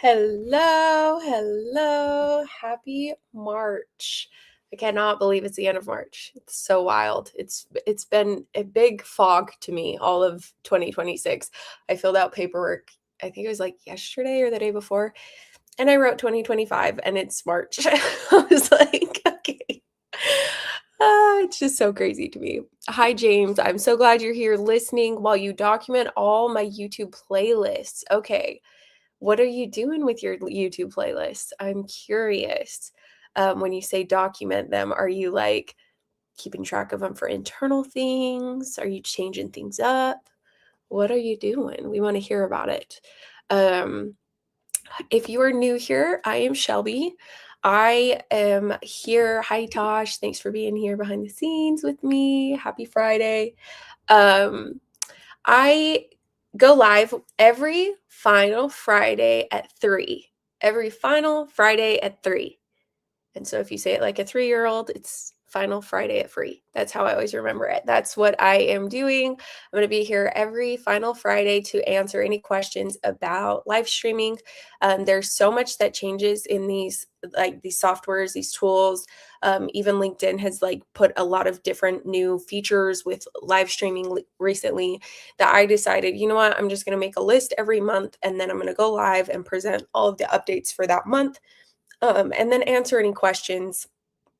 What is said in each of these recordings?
Hello. Happy March. I cannot believe it's the end of March. It's so wild. It's been a big fog to me all of 2026. I filled out paperwork. I think it was like yesterday or the day before, and I wrote 2025 and it's March. I was like, okay. It's just so crazy to me. Hi, James. I'm so glad you're here listening while you document all my YouTube playlists. Okay. What are you doing with your YouTube playlists? I'm curious. When you say document them, are you like keeping track of them for internal things? Are you changing things up? What are you doing? We want to hear about it. Um, if you are new here, I am Shelby. I am here. Hi, Tosh. Thanks for being here behind the scenes with me. Happy Friday. Um, I go live every final Friday at 3. Every final Friday at 3. And so if you say it like a 3-year-old, it's final Friday at 3. That's how I always remember it. That's what I am doing. I'm going to be here every final Friday to answer any questions about live streaming. There's so much that changes in these softwares, these tools. Even LinkedIn has put a lot of different new features with live streaming recently that I decided, you know what, I'm just going to make a list every month and then I'm going to go live and present all of the updates for that month. And then answer any questions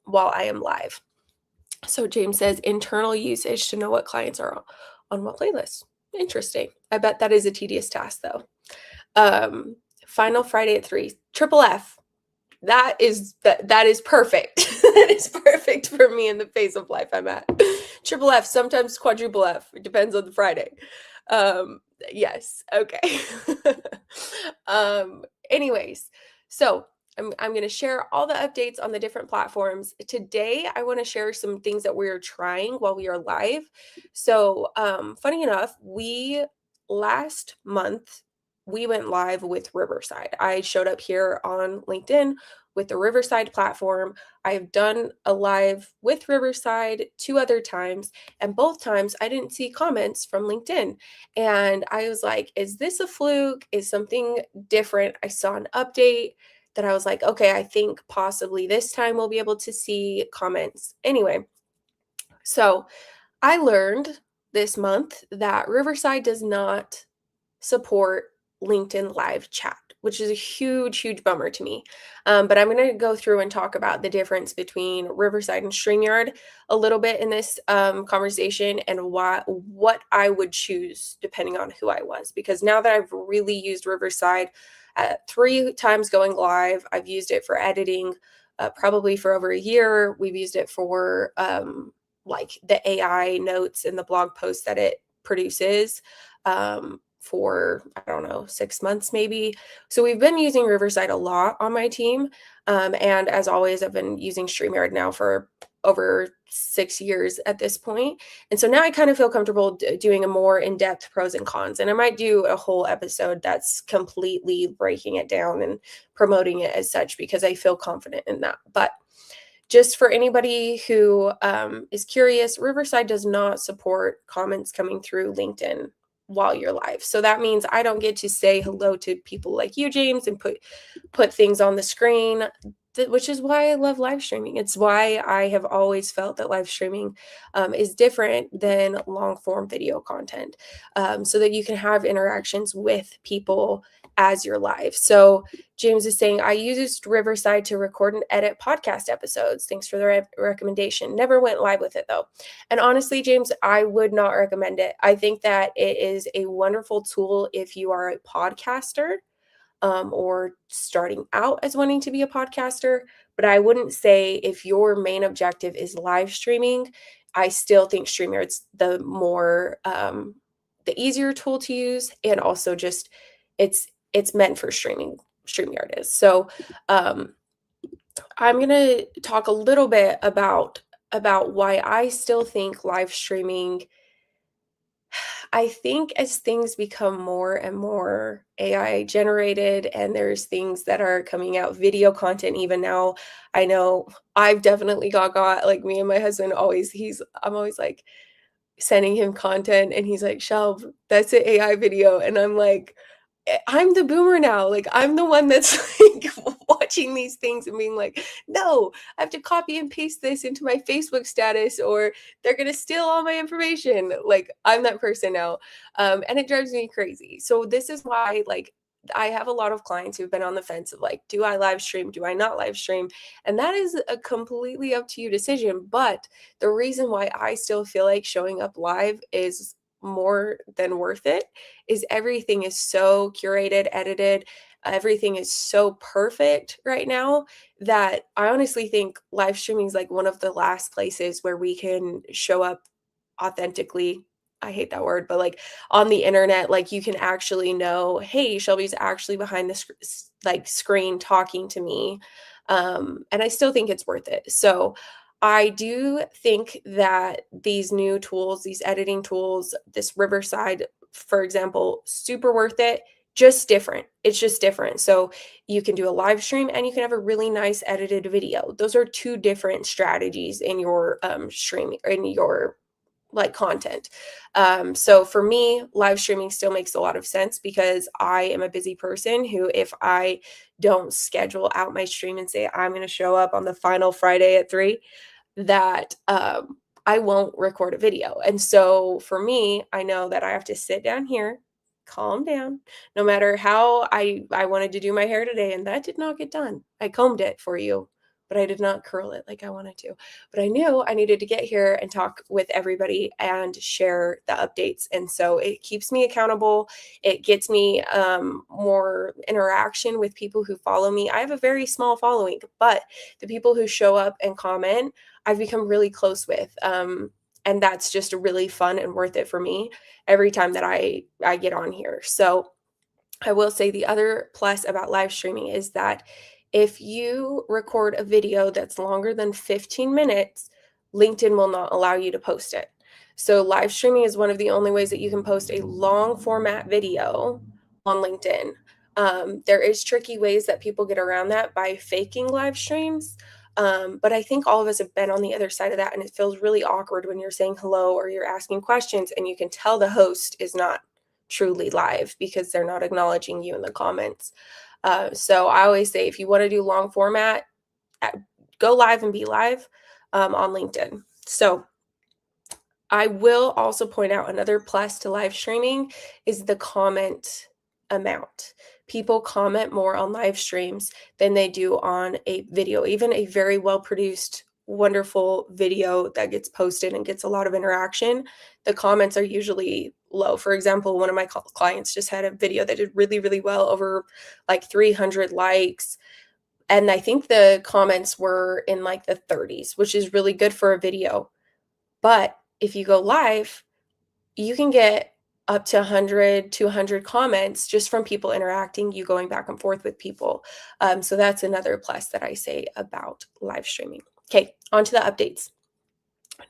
while I am live. So James says internal usage to know what clients are on what playlist. Interesting. I bet that is a tedious task though. Final Friday at 3. Triple F. That is perfect. That is perfect for me in the phase of life I'm at. Triple F, sometimes quadruple F. It depends on the Friday. Yes. Okay. Anyways, so I'm going to share all the updates on the different platforms. Today, I want to share some things that we're trying while we are live. So, funny enough, last month, we went live with Riverside. I showed up here on LinkedIn with the Riverside platform. I've done a live with Riverside 2 other times, and both times I didn't see comments from LinkedIn. And I was like, is this a fluke? Is something different? I saw an update that I was like, okay, I think possibly this time we'll be able to see comments. Anyway, so I learned this month that Riverside does not support LinkedIn live chat, which is a huge bummer to me. But I'm going to go through and talk about the difference between Riverside and StreamYard a little bit in this conversation and what I would choose depending on who I was. Because now that I've really used Riverside 3 times going live, I've used it for editing probably for over a year. We've used it for the AI notes and the blog posts that it produces. For, I don't know, 6 months maybe. So we've been using Riverside a lot on my team. And as always, I've been using StreamYard now for over 6 years at this point. And so now I kind of feel comfortable doing a more in-depth pros and cons. And I might do a whole episode that's completely breaking it down and promoting it as such because I feel confident in that. But just for anybody who is curious, Riverside does not support comments coming through LinkedIn while you're live. So that means I don't get to say hello to people like you, James, and put things on the screen, which is why I love live streaming. It's why I have always felt that live streaming is different than long form video content, so that you can have interactions with people as you're live. So James is saying, I used Riverside to record and edit podcast episodes. Thanks for the recommendation. Never went live with it though. And honestly, James, I would not recommend it. I think that it is a wonderful tool if you are a podcaster or starting out as wanting to be a podcaster. But I wouldn't say if your main objective is live streaming. I still think StreamYard's the easier tool to use, and also just it's meant for streaming. StreamYard is. So I'm going to talk a little bit about why I still think live streaming. I think as things become more and more AI generated and there's things that are coming out, video content even now, I know I've definitely got like me and my husband I'm always like sending him content and he's like, Shelb, that's an AI video. And I'm like, I'm the boomer now. Like, I'm the one that's like watching these things and being like, no, I have to copy and paste this into my Facebook status or they're going to steal all my information. Like, I'm that person now. And it drives me crazy. So, this is why, like, I have a lot of clients who've been on the fence of like, do I live stream? Do I not live stream? And that is a completely up to you decision. But the reason why I still feel like showing up live is more than worth it is everything is so curated, edited, everything is so perfect right now that I honestly think live streaming is like one of the last places where we can show up authentically. I hate that word, but like on the internet, like you can actually know, hey, Shelby's actually behind the like screen talking to me. And I still think it's worth it. So I do think that these new tools, these editing tools, this Riverside, for example, super worth it. Just different. It's just different. So you can do a live stream and you can have a really nice edited video. Those are two different strategies in your streaming, in your like content. So for me, live streaming still makes a lot of sense because I am a busy person who, if I don't schedule out my stream and say I'm going to show up on the final Friday at 3, that I won't record a video. And so for me, I know that I have to sit down here, calm down, no matter how I wanted to do my hair today, and that did not get done. I combed it for you, but I did not curl it like I wanted to. But I knew I needed to get here and talk with everybody and share the updates. And so it keeps me accountable. It gets me more interaction with people who follow me. I have a very small following, but the people who show up and comment, I've become really close with. And that's just really fun and worth it for me every time that I get on here. So I will say the other plus about live streaming is that if you record a video that's longer than 15 minutes, LinkedIn will not allow you to post it. So live streaming is one of the only ways that you can post a long format video on LinkedIn. There is tricky ways that people get around that by faking live streams. But I think all of us have been on the other side of that, and it feels really awkward when you're saying hello or you're asking questions and you can tell the host is not truly live because they're not acknowledging you in the comments. So I always say if you want to do long format, uh, go live and be live on LinkedIn. So I will also point out another plus to live streaming is the comment amount. People comment more on live streams than they do on a video, even a very well produced, wonderful video that gets posted and gets a lot of interaction. The comments are usually low. For example, one of my clients just had a video that did really, really well, over like 300 likes. And I think the comments were in like the 30s, which is really good for a video. But if you go live, you can get up to 100, 200 comments just from people interacting, you going back and forth with people. So that's another plus that I say about live streaming. Okay, on to the updates.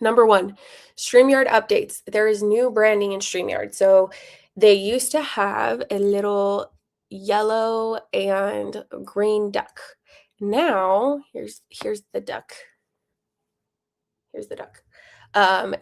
Number 1, StreamYard updates. There is new branding in StreamYard. So they used to have a little yellow and green duck. Now, here's the duck. Here's the duck.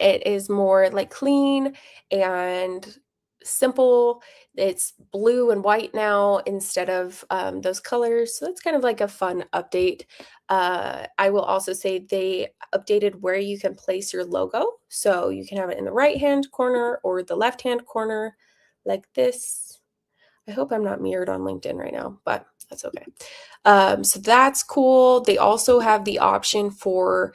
It is more like clean and simple. It's blue and white now instead of those colors. So that's kind of like a fun update. I will also say they updated where you can place your logo. So you can have it in the right-hand corner or the left-hand corner like this. I hope I'm not mirrored on LinkedIn right now, but that's okay. So that's cool. They also have the option for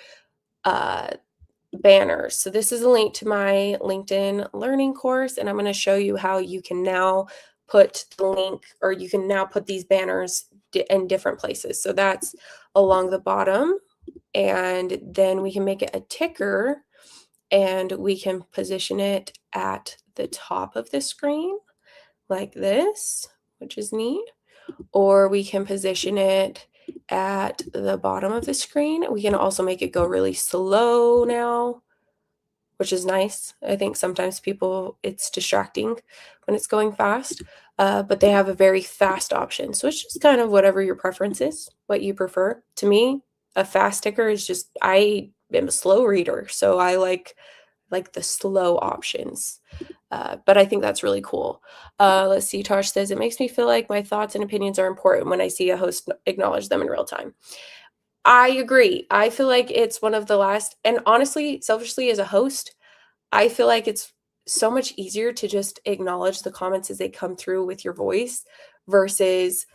banners. So this is a link to my LinkedIn learning course, and I'm going to show you how you can now put the link, or you can now put these banners in different places. So that's along the bottom, and then we can make it a ticker, and we can position it at the top of the screen like this, which is neat. Or we can position it at the bottom of the screen. We can also make it go really slow now, which is nice. I think sometimes people, it's distracting when it's going fast, but they have a very fast option. So it's just kind of whatever your preference is, what you prefer. To me, a fast ticker is just, I am a slow reader, so I like the slow options. But I think that's really cool. Let's see. Tosh says, it makes me feel like my thoughts and opinions are important when I see a host acknowledge them in real time. I agree. I feel like it's one of the last, and honestly, selfishly, as a host, I feel like it's so much easier to just acknowledge the comments as they come through with your voice versus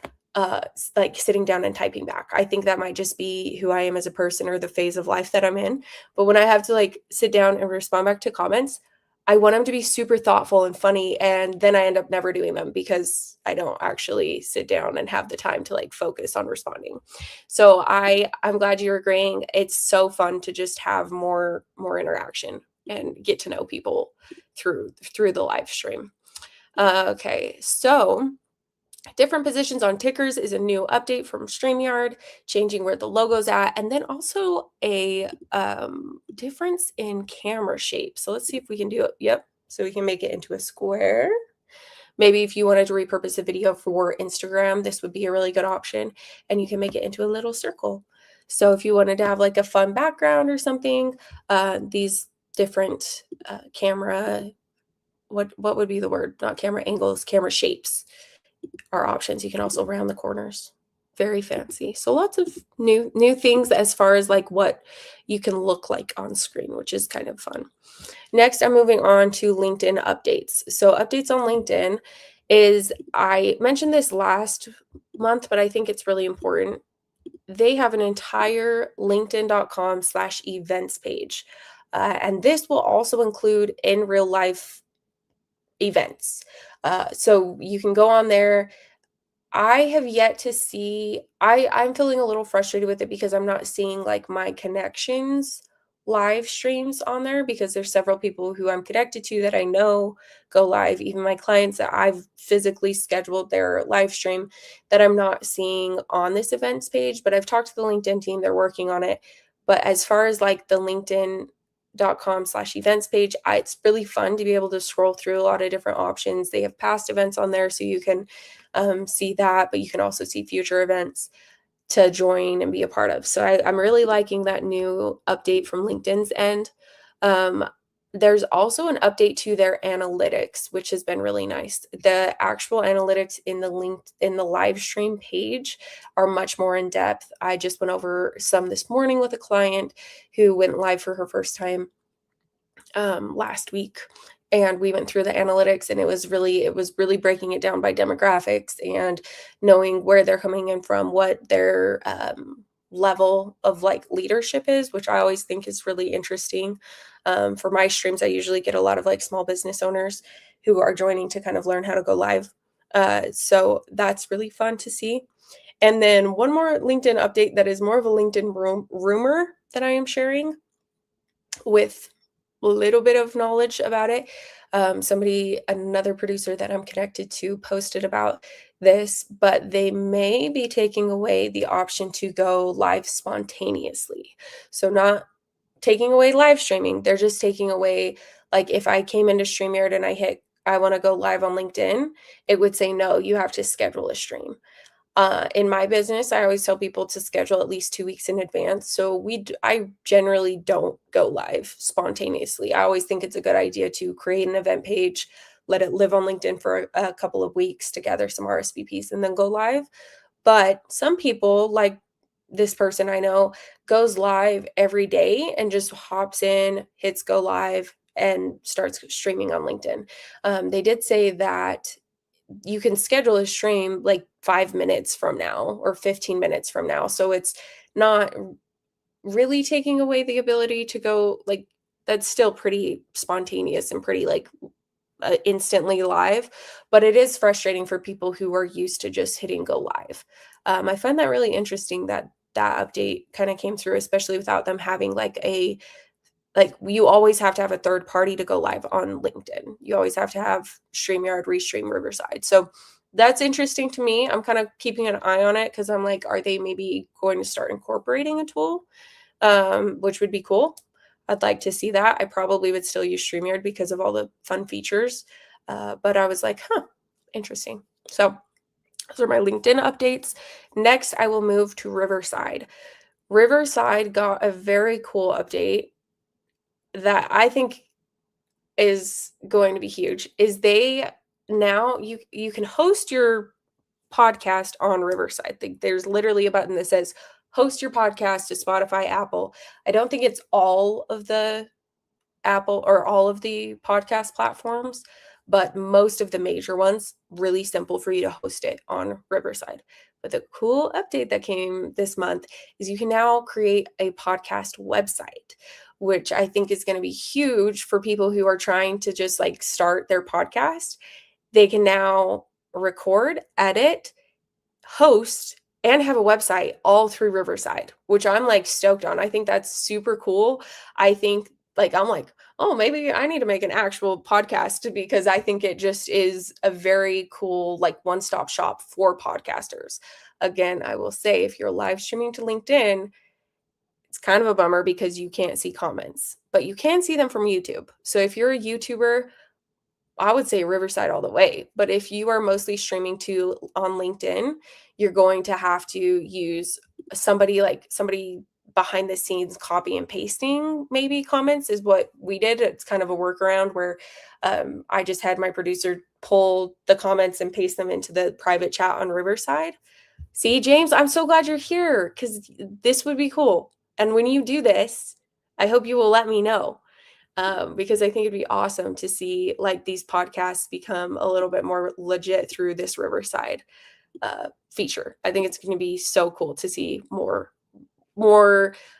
like sitting down and typing back. I think that might just be who I am as a person or the phase of life that I'm in. But when I have to like sit down and respond back to comments, I want them to be super thoughtful and funny, and then I end up never doing them because I don't actually sit down and have the time to like focus on responding. So I'm glad you're agreeing. It's so fun to just have more interaction and get to know people through the live stream. Okay, so different positions on tickers is a new update from StreamYard, changing where the logo's at, and then also a difference in camera shape. So let's see if we can do it. Yep. So we can make it into a square. Maybe if you wanted to repurpose a video for Instagram, this would be a really good option. And you can make it into a little circle. So if you wanted to have like a fun background or something, these different camera, what would be the word? Not camera angles, camera shapes are options. You can also round the corners. Very fancy. So lots of new things as far as like what you can look like on screen, which is kind of fun. Next, I'm moving on to LinkedIn updates. So updates on LinkedIn is, I mentioned this last month, but I think it's really important. They have an entire linkedin.com/events page. And this will also include in real life events. So you can go on there. I have yet to see, I'm feeling a little frustrated with it because I'm not seeing like my connections live streams on there, because there's several people who I'm connected to that I know go live, even my clients that I've physically scheduled their live stream, that I'm not seeing on this events page. But I've talked to the LinkedIn team, they're working on it. But as far as like the linkedin.com/events page, it's really fun to be able to scroll through a lot of different options. They have past events on there, so you can see that, but you can also see future events to join and be a part of. So I'm really liking that new update from LinkedIn's end. Um, there's also an update to their analytics, which has been really nice. The actual analytics in the live stream page are much more in depth. I just went over some this morning with a client who went live for her first time last week, and we went through the analytics, and it was really breaking it down by demographics and knowing where they're coming in from, what their level of like leadership is, which I always think is really interesting. For my streams, I usually get a lot of like small business owners who are joining to kind of learn how to go live. So that's really fun to see. And then one more LinkedIn update that is more of a LinkedIn rumor that I am sharing with a little bit of knowledge about it. Another producer that I'm connected to, posted about this, but they may be taking away the option to go live spontaneously. So, not taking away live streaming, they're just taking away, like, if I came into StreamYard and I want to go live on LinkedIn, it would say, no, you have to schedule a stream. In my business, I always tell people to schedule at least 2 weeks in advance. So I generally don't go live spontaneously. I always think it's a good idea to create an event page, let it live on LinkedIn for a couple of weeks to gather some RSVPs, and then go live. But some people, like this person I know, goes live every day and just hops in, hits go live, and starts streaming on LinkedIn. They did say that you can schedule a stream like 5 minutes from now or 15 minutes from now. So it's not really taking away the ability to go, like, that's still pretty spontaneous and pretty like instantly live, but it is frustrating for people who are used to just hitting go live. I find that really interesting that that update kind of came through, especially without them having like you always have to have a third party to go live on LinkedIn. You always have to have StreamYard, Restream, Riverside. So that's interesting to me. I'm kind of keeping an eye on it because I'm like, are they maybe going to start incorporating a tool, which would be cool. I'd like to see that. I probably would still use StreamYard because of all the fun features. But I was like, interesting. So those are my LinkedIn updates. Next, I will move to Riverside. Riverside got a very cool update that I think is going to be huge is they now you can host your podcast on Riverside. There's literally a button that says host your podcast to Spotify, Apple. I don't think it's all of the Apple or all of the podcast platforms, but most of the major ones, really simple for you to host it on Riverside. But the cool update that came this month is you can now create a podcast website, which I think is going to be huge for people who are trying to just like start their podcast. They can now record, edit, host, and have a website all through Riverside, which I'm like stoked on. I think that's super cool. I think I'm like, oh, maybe I need to make an actual podcast because I think it just is a very cool, like one-stop shop for podcasters. Again, I will say if you're live streaming to LinkedIn, it's kind of a bummer because you can't see comments, but you can see them from YouTube. So if you're a YouTuber, I would say Riverside all the way. But if you are mostly streaming to on LinkedIn, you're going to have to use somebody behind the scenes copy and pasting maybe comments is what we did. It's kind of a workaround where I just had my producer pull the comments and paste them into the private chat on Riverside. See, James, I'm so glad you're here because this would be cool. And when you do this, I hope you will let me know. Because I think it'd be awesome to see like these podcasts become a little bit more legit through this Riverside feature. I think it's going to be so cool to see more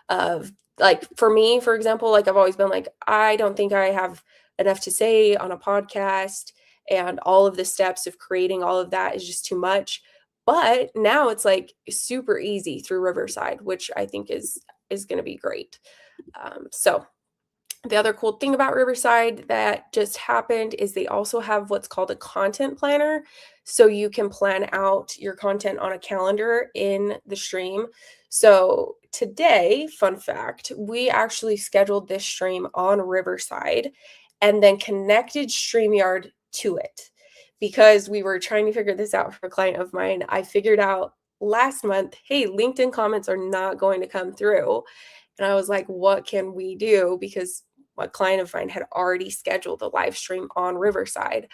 of like for me, for example, like I've always been like, I don't think I have enough to say on a podcast, and all of the steps of creating all of that is just too much. But now it's like super easy through Riverside, which I think is going to be great. So the other cool thing about Riverside that just happened is they also have what's called a content planner. So you can plan out your content on a calendar in the stream. So today, fun fact, we actually scheduled this stream on Riverside and then connected StreamYard to it because we were trying to figure this out for a client of mine. I figured out last month, hey, LinkedIn comments are not going to come through. And I was like, what can we do? Because a client of mine had already scheduled a live stream on Riverside.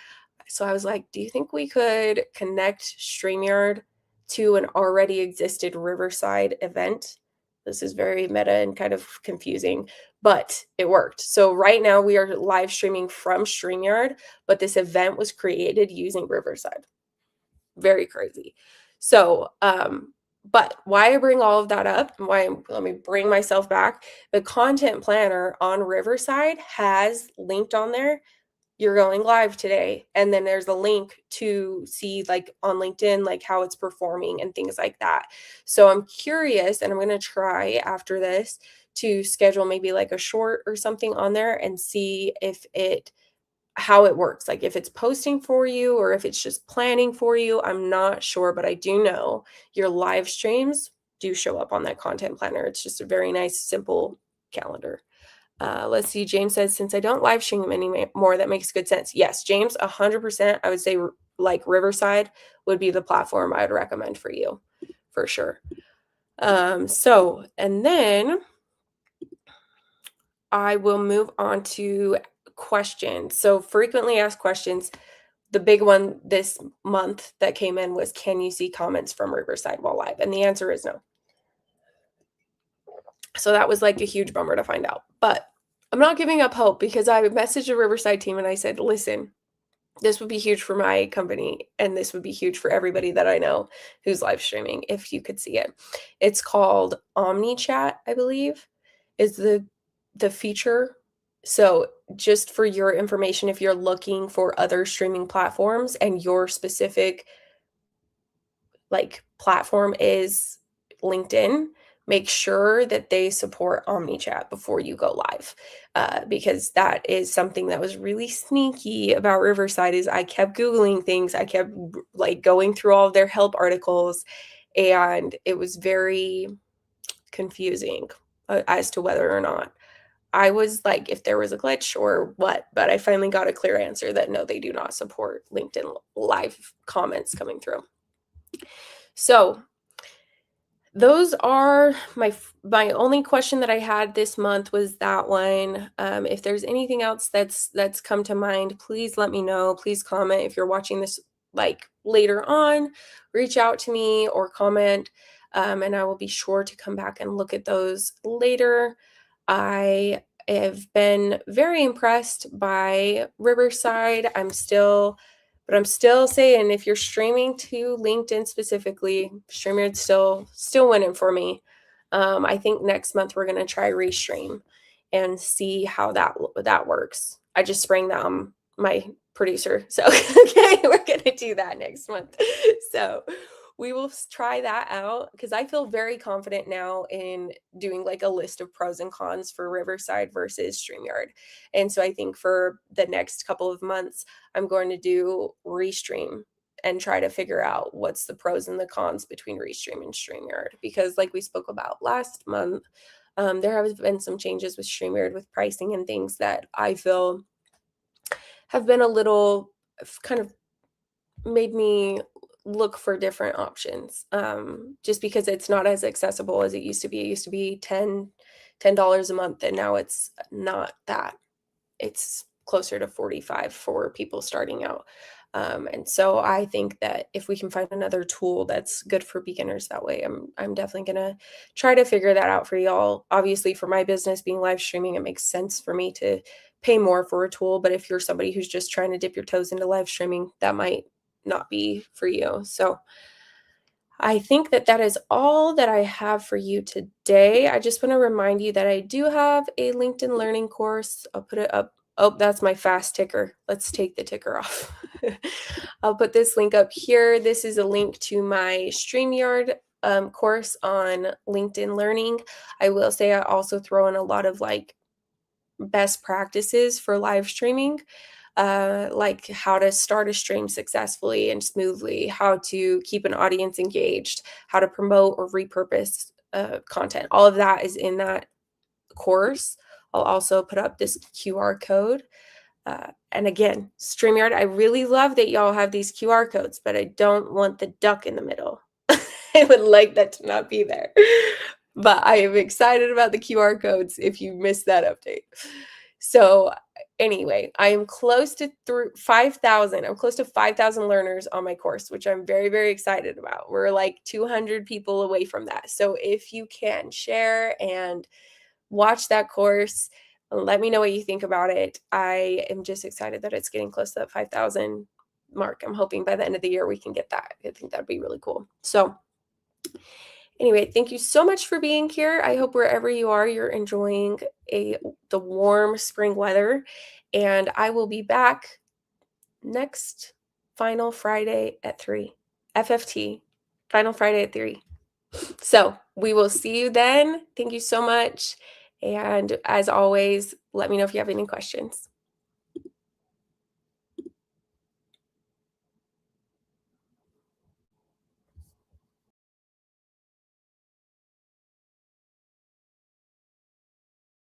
So I was like, do you think we could connect StreamYard to an already existed Riverside event? This is very meta and kind of confusing, but it worked. So right now we are live streaming from StreamYard, but this event was created using Riverside. Very crazy. So, but why I bring all of that up, and let me bring myself back. The content planner on Riverside has linked on there, you're going live today. And then there's a link to see like on LinkedIn, like how it's performing and things like that. So I'm curious, and I'm going to try after this to schedule maybe like a short or something on there and see how it works, like if it's posting for you or if it's just planning for you. I'm not sure, but I do know your live streams do show up on that content planner. It's just a very nice, simple calendar. Let's see. James says, since I don't live stream anymore, that makes good sense. Yes, James, 100%. I would say like Riverside would be the platform I would recommend for you for sure. And then I will move on to questions. So frequently asked questions. The big one this month that came in was, can you see comments from Riverside while live? And the answer is no. So that was like a huge bummer to find out. But I'm not giving up hope because I messaged the Riverside team and I said, listen, this would be huge for my company and this would be huge for everybody that I know who's live streaming if you could see it. It's called OmniChat, I believe, is the feature. So just for your information, if you're looking for other streaming platforms and your specific like platform is LinkedIn, make sure that they support OmniChat before you go live, because that is something that was really sneaky about Riverside. Is I kept Googling things, I kept like going through all of their help articles, and it was very confusing as to whether or not I was like, if there was a glitch or what, but I finally got a clear answer that no, they do not support LinkedIn live comments coming through. So Those are my only question that I had this month was that one. If there's anything else that's come to mind, please let me know. Please comment if you're watching this like later on. Reach out to me or comment, and I will be sure to come back and look at those later. I have been very impressed by Riverside. I'm still saying if you're streaming to LinkedIn specifically, StreamYard's still winning for me. I think next month we're gonna try Restream and see how that works. I just sprang that on my producer, so okay, we're gonna do that next month. So we will try that out because I feel very confident now in doing like a list of pros and cons for Riverside versus StreamYard. And so I think for the next couple of months, I'm going to do Restream and try to figure out what's the pros and the cons between Restream and StreamYard. Because, like we spoke about last month, there have been some changes with StreamYard with pricing and things that I feel have been a little kind of made me look for different options, just because it's not as accessible as it used to be. It used to be $10 a month, and now it's not that. It's closer to 45 for people starting out. And so I think that if we can find another tool that's good for beginners that way, I'm definitely gonna try to figure that out for y'all. Obviously, for my business being live streaming, it makes sense for me to pay more for a tool. But if you're somebody who's just trying to dip your toes into live streaming, that might not be for you. So I think that that is all that I have for you today. I just want to remind you that I do have a LinkedIn Learning course. I'll put it up. Oh, that's my fast ticker. Let's take the ticker off. I'll put this link up here. This is a link to my StreamYard course on LinkedIn Learning. I will say I also throw in a lot of like best practices for live streaming, like how to start a stream successfully and smoothly, how to keep an audience engaged, how to promote or repurpose content. All of that is in that course. I'll also put up this QR code. And again, StreamYard, I really love that y'all have these QR codes, but I don't want the duck in the middle. I would like that to not be there. But I am excited about the QR codes if you missed that update. So anyway, I am close to 5,000. I'm close to 5,000 learners on my course, which I'm very, very excited about. We're like 200 people away from that. So if you can share and watch that course, let me know what you think about it. I am just excited that it's getting close to that 5,000 mark. I'm hoping by the end of the year we can get that. I think that'd be really cool. So anyway, thank you so much for being here. I hope wherever you are, you're enjoying the warm spring weather. And I will be back next Final Friday at 3. FFT, Final Friday at 3. So we will see you then. Thank you so much. And as always, let me know if you have any questions.